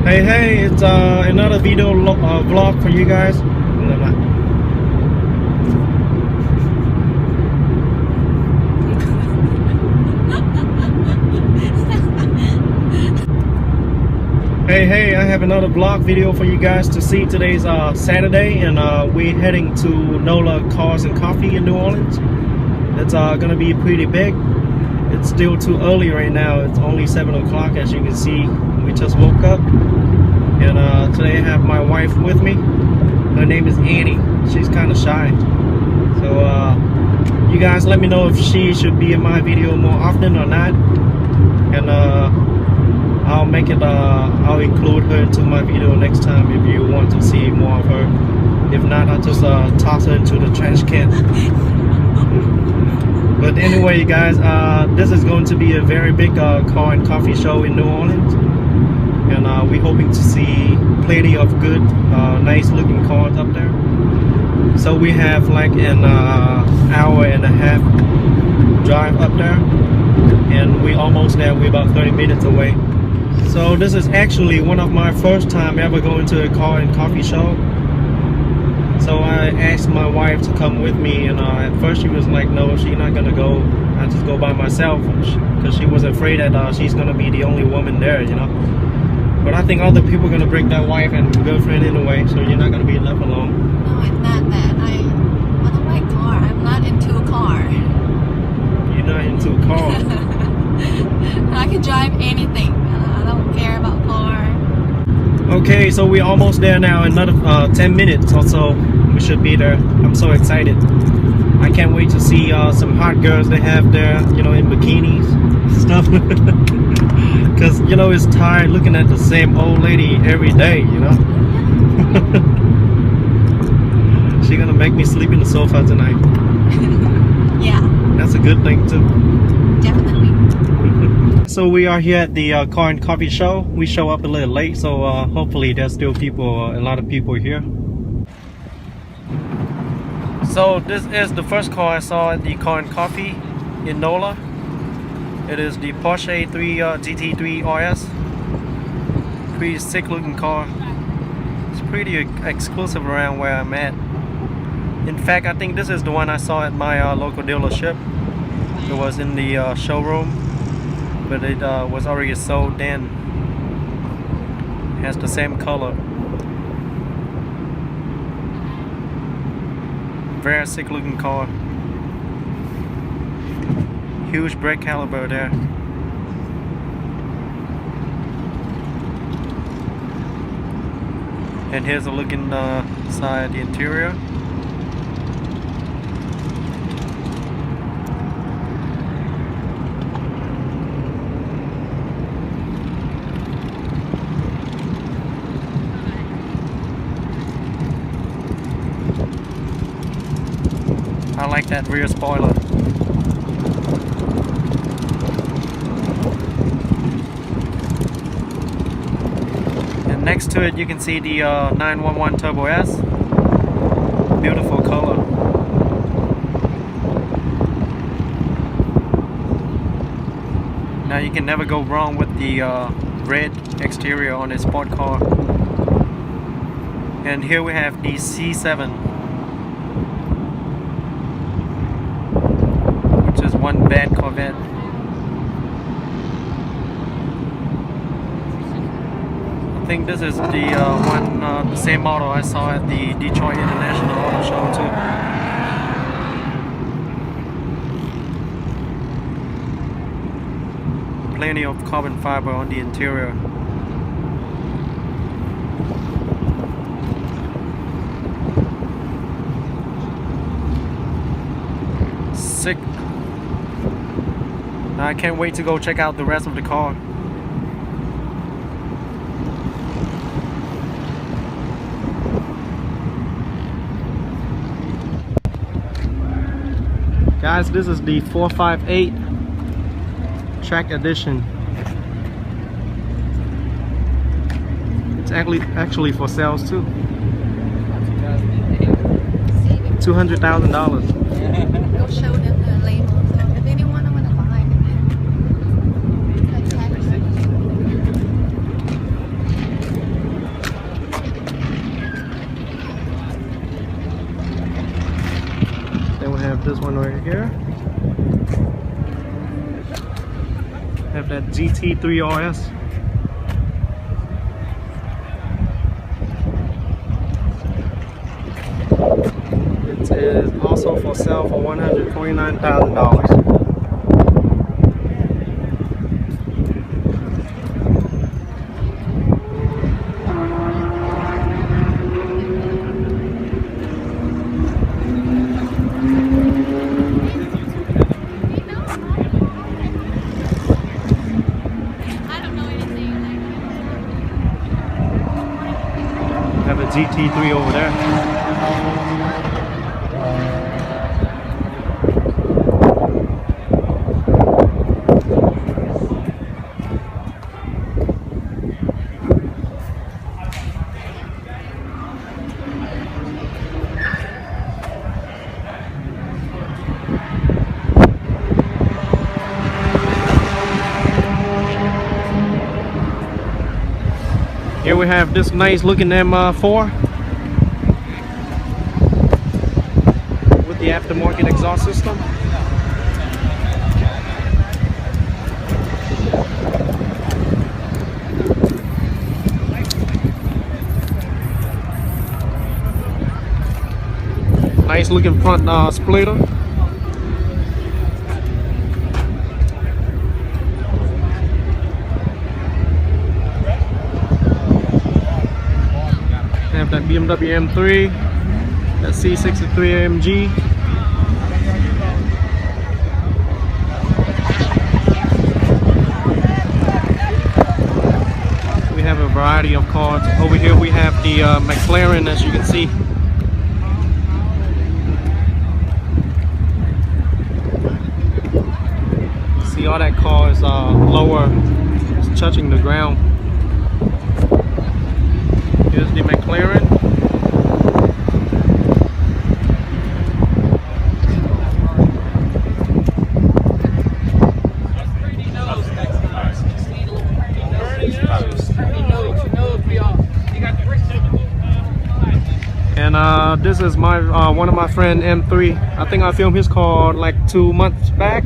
Hey, it's another video vlog for you guys. Hey, I have another vlog video for you guys to see. Today's Saturday, and we're heading to Nola Cars and Coffee in New Orleans. It's gonna be pretty big. It's still too early right now. It's only 7 o'clock, as you can see. We just woke up, and today I have my wife with me. Her name is Annie. She's kind of shy, so you guys let me know if she should be in my video more often or not, and I'll make it. I'll include her into my video next time if you want to see more of her. If not, I'll just toss her into the trash can. But anyway, guys, this is going to be a very big car and coffee show in New Orleans, and we're hoping to see plenty of good, nice looking cars up there. So we have like an hour and a half drive up there, and we're almost there. We're about 30 minutes away. So this is actually one of my first time ever going to a car and coffee show. So I asked my wife to come with me, and at first she was like, no, she's not gonna go. I just go by myself, because she was afraid that she's gonna be the only woman there, you know. But I think other people are gonna bring their wife and girlfriend anyway, so you're not gonna be left alone. No, it's not that. I don't like car. I'm not into a car. You're not into a car. I can drive anything. I don't care about car. Okay, so we're almost there now. Another 10 minutes or so, we should be there. I'm so excited. I can't wait to see some hot girls they have there, you know, in bikinis stuff. Because, you know, it's tired looking at the same old lady every day, you know. She's gonna make me sleep in the sofa tonight. Yeah. That's a good thing too. Definitely. So we are here at the car and coffee show. We show up a little late, so hopefully there's still people, a lot of people here. So this is the first car I saw at the car and coffee in Nola. It is the Porsche GT3RS. Pretty sick looking car. It's pretty exclusive around where I'm at. In fact, I think this is the one I saw at my local dealership. It was in the showroom, but it was already sold then. It has the same color. Very sick looking car. Huge brake caliber there. And here's a look inside the interior. I like that rear spoiler. And next to it you can see the 911 Turbo S. Beautiful color. Now you can never go wrong with the red exterior on a sport car. And here we have the C7. One bad Corvette. I think this is the the same model I saw at the Detroit International Auto Show too. Plenty of carbon fiber on the interior. Sick. I can't wait to go check out the rest of the car. Guys, this is the 458 track edition. It's actually for sales too. $200,000. Go show them the labels. If anyone I want to buy this one right here. Have that GT3RS. It is also for sale for $149,000. Have a GT3 over there. Here we have this nice looking M4 with the aftermarket exhaust system. Nice looking front splitter. Have that BMW M3, that C63 AMG. We have a variety of cars. Over here we have the McLaren, as you can see. See, all that car is lower, it's touching the ground. Here's the McLaren. And this is my one of my friend M3. I think I filmed his car like 2 months back.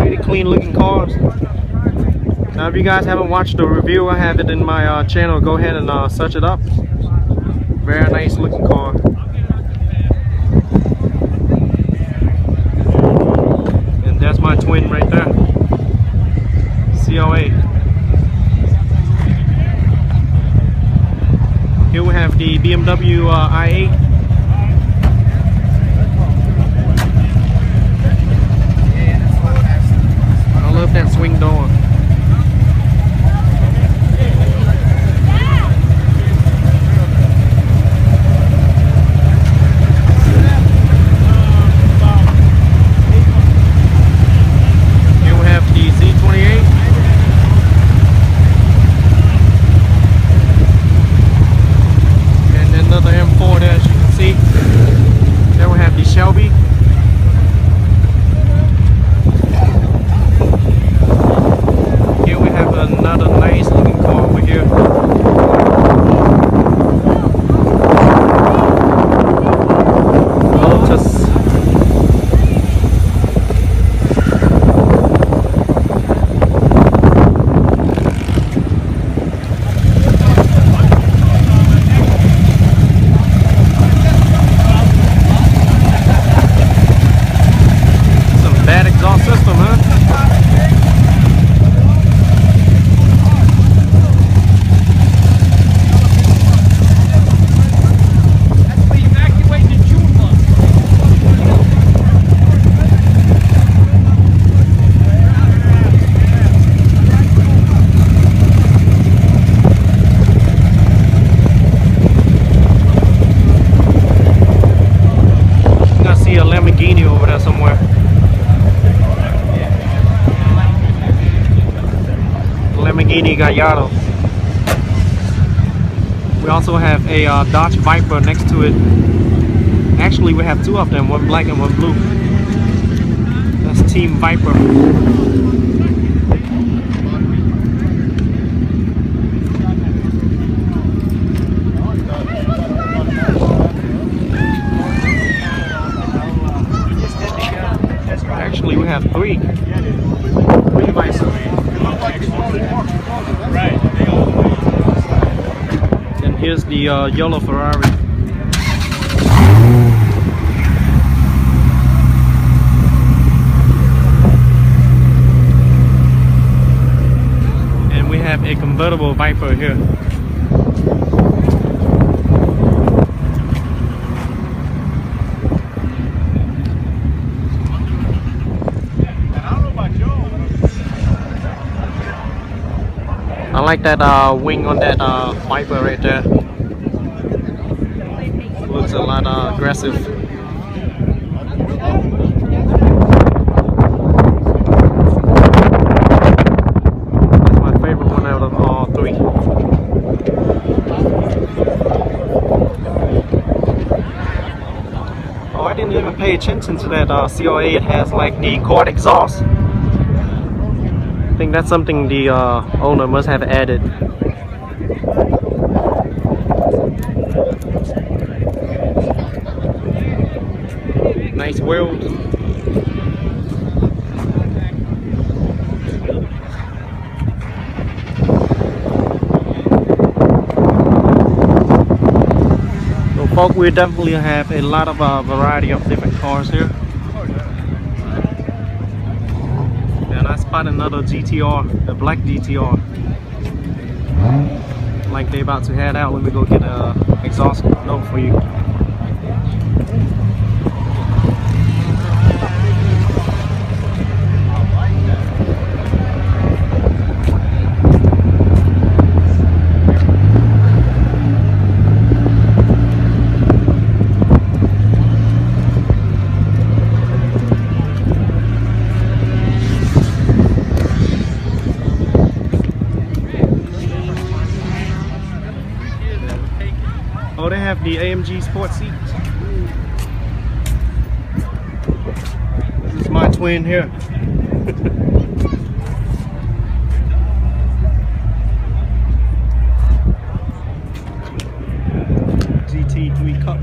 Really clean looking cars. Now if you guys haven't watched the review, I have it in my channel. Go ahead and search it up. Very nice looking car. And that's my twin right there. COA. Here we have the BMW i8. I love that swing door. Lamborghini over there somewhere. Lamborghini Gallardo. We also have a Dodge Viper next to it. Actually, we have two of them, one black and one blue. That's Team Viper. sweet. Really nice. And here's the yellow Ferrari. And we have a convertible Viper here. I like that wing on that Viper right there. Looks a lot aggressive. That's my favorite one out of all three. Oh, I didn't even pay attention to that COA. It has like the quad exhaust. I think that's something the owner must have added. Nice wheels. So folks, we definitely have a lot of variety of different cars here. And I spot another GTR, the black GTR. Like they about to head out. Let me go get a exhaust note for you. Oh, they have the AMG sports seats. This is my twin here. GT3 Cup.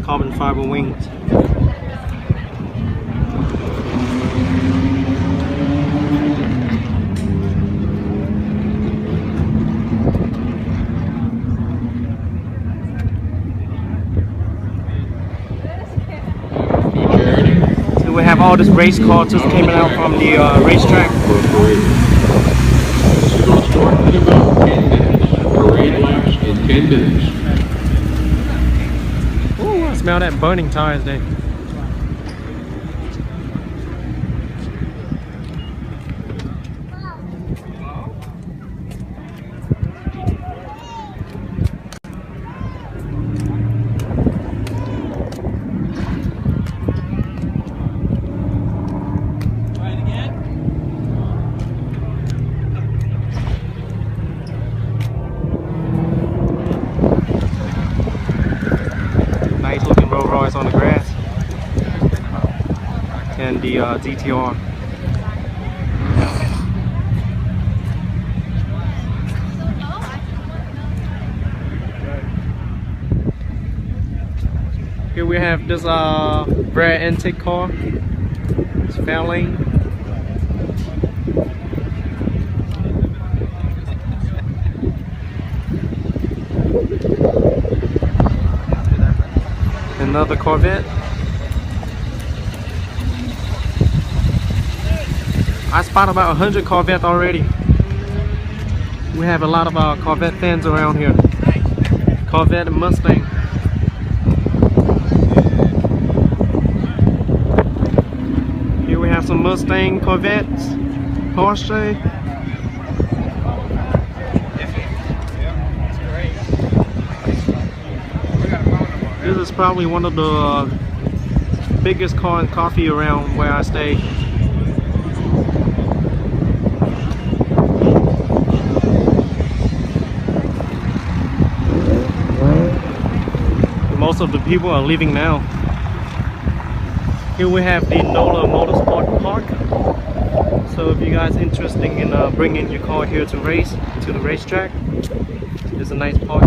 Carbon fiber wings. So we have all this race cars just came out from the racetrack. This is going to start in about 10 minutes. Parade laps in 10 minutes. Ooh, I smell that burning tires there. Nice looking Rolls Royce on the grass. And the GTR. Here we have this very antique car. It's failing. Another Corvette. I spot about 100 Corvette already. We have a lot of Corvette fans around here. Corvette and Mustang. Here we have some Mustang, Corvettes, Porsche. This is probably one of the biggest car and coffee around where I stay. Most of the people are leaving now. Here we have the Nola Motorsport Park. So if you guys interested in bringing your car here to race to the racetrack, it's a nice park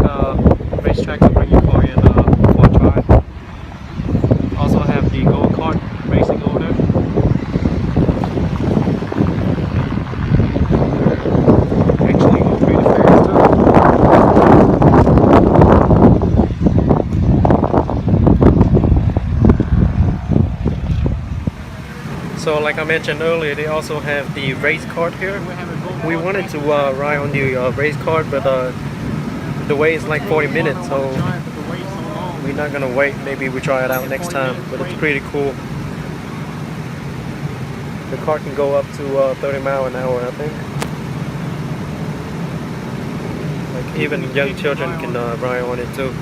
racetrack to bring your car in for a drive. Also have the go-kart racing over there. Actually go pretty fast too. So like I mentioned earlier, they also have the race kart here. We wanted to ride on the race kart, but the wait is like 40 minutes, so we're not gonna wait. Maybe we try it out next time, but it's pretty cool. The car can go up to 30 miles an hour, I think. Like even young children can ride on it too.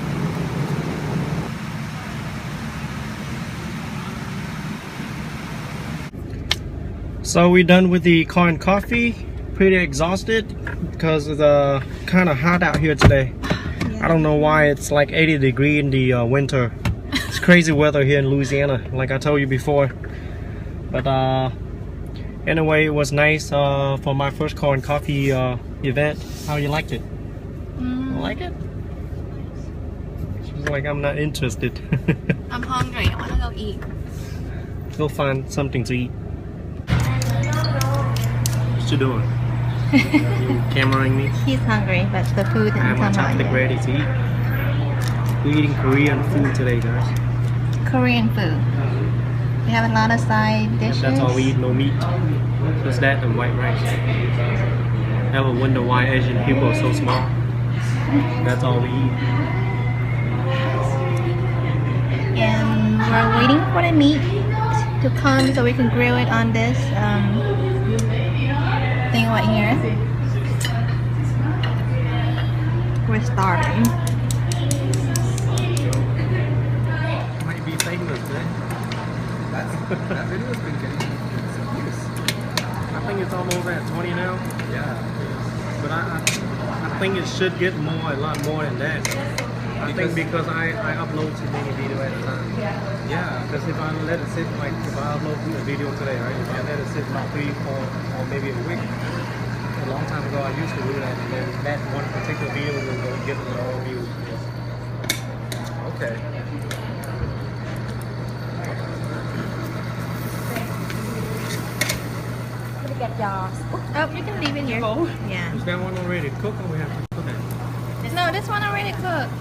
So we're done with the car and coffee. Pretty exhausted because it's kind of hot out here today. I don't know why it's like 80 degrees in the winter. It's crazy weather here in Louisiana, like I told you before. But anyway, it was nice for my first car and coffee event. How you liked it? You like it? She's like, I'm not interested. I'm hungry. I want to go eat. Go find something to eat. What you doing? You cameraing me? He's hungry, but the food I have didn't my come out chocolate yet. ready to eat. We're eating Korean food today, guys. Korean food. We have a lot of side dishes. That's all we eat, no meat. Just that and white rice. Ever wonder why Asian people are so small? That's all we eat. And we're waiting for the meat to come so we can grill it on this thing right here. We're starving. Might be famous, man. That video's been getting some views. I think it's almost at 20 now. Yeah. But I think it should get more, a lot more than that. I think because I upload too many videos at a time. Yeah. Because if I let it sit, like if I upload a video today, right? If I let it sit like 3, 4, or maybe a week. A long time ago I used to do that, and then that one particular video will go get more views. Okay. Oh, you can leave it here. Oh, Yeah. is that one already cooked or we have to cook it? No, this one already cooked.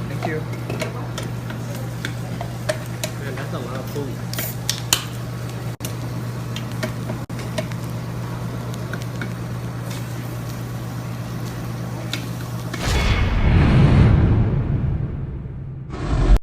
Thank you. Man, that's a lot of food.